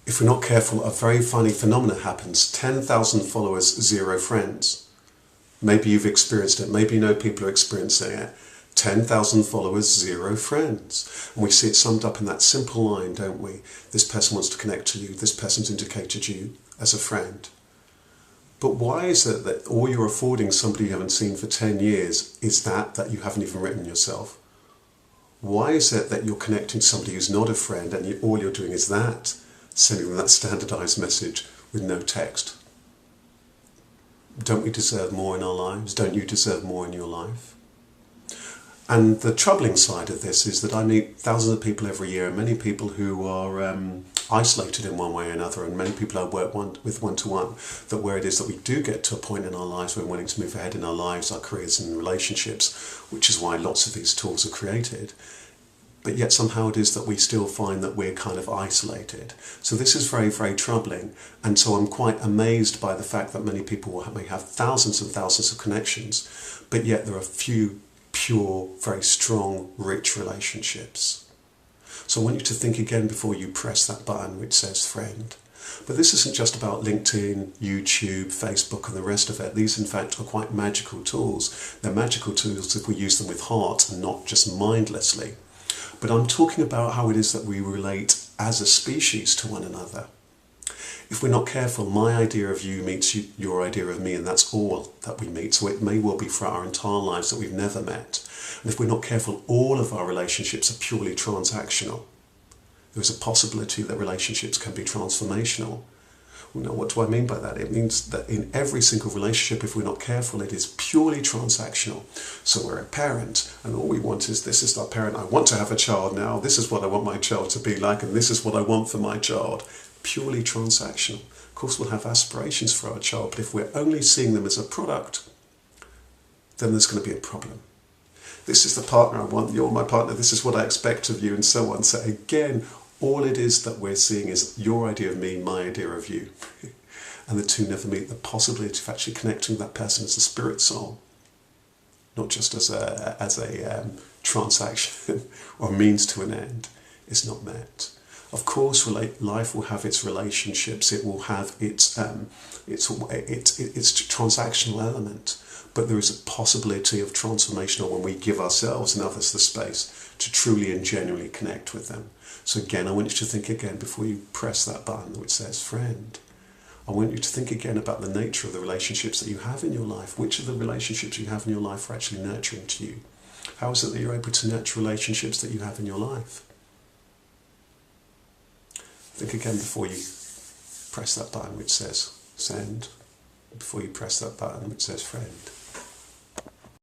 if we're not careful, a very funny phenomenon happens. 10,000 followers, 0 friends. Maybe you've experienced it. Maybe you know people are experiencing it. 10,000 followers, 0 friends. And we see it summed up in that simple line, don't we? This person wants to connect to you. This person's indicated you as a friend. But why is it that all you're affording somebody you haven't seen for 10 years is that you haven't even written yourself? Why is it that you're connecting to somebody who's not a friend and all you're doing is that, sending them that standardized message with no text? Don't we deserve more in our lives? Don't you deserve more in your life? And the troubling side of this is that I meet thousands of people every year, and many people who are isolated in one way or another, and many people I work with one-to-one, that where it is that we do get to a point in our lives where we're wanting to move ahead in our lives, our careers and relationships, which is why lots of these tools are created. But yet somehow it is that we still find that we're kind of isolated. So this is very, very troubling. And so I'm quite amazed by the fact that many people may have thousands and thousands of connections, but yet there are few pure, very strong, rich relationships. So I want you to think again before you press that button which says friend. But this isn't just about LinkedIn, YouTube, Facebook and the rest of it. These in fact are quite magical tools. They're magical tools if we use them with heart and not just mindlessly. But I'm talking about how it is that we relate as a species to one another. If we're not careful, my idea of you meets your idea of me, and that's all that we meet. So it may well be for our entire lives that we've never met. And if we're not careful, all of our relationships are purely transactional. There is a possibility that relationships can be transformational. Well, now, what do I mean by that? It means that in every single relationship, if we're not careful, it is purely transactional. So we're a parent, and all we want is, this is our parent. I want to have a child now. This is what I want my child to be like, and this is what I want for my child. Purely transactional. Of course, we'll have aspirations for our child, but if we're only seeing them as a product, then there's going to be a problem. This is the partner I want, you're my partner, this is what I expect of you, and so on. So again, all it is that we're seeing is your idea of me, my idea of you. And the two never meet. The possibility of actually connecting with that person as a spirit soul, not just as a transaction or means to an end, is not met. Of course, life will have its relationships, it will have its transactional element, but there is a possibility of transformational when we give ourselves and others the space to truly and genuinely connect with them. So again, I want you to think again before you press that button which says friend. I want you to think again about the nature of the relationships that you have in your life. Which of the relationships you have in your life are actually nurturing to you? How is it that you're able to nurture relationships that you have in your life? Think again before you press that button which says send, before you press that button which says friend.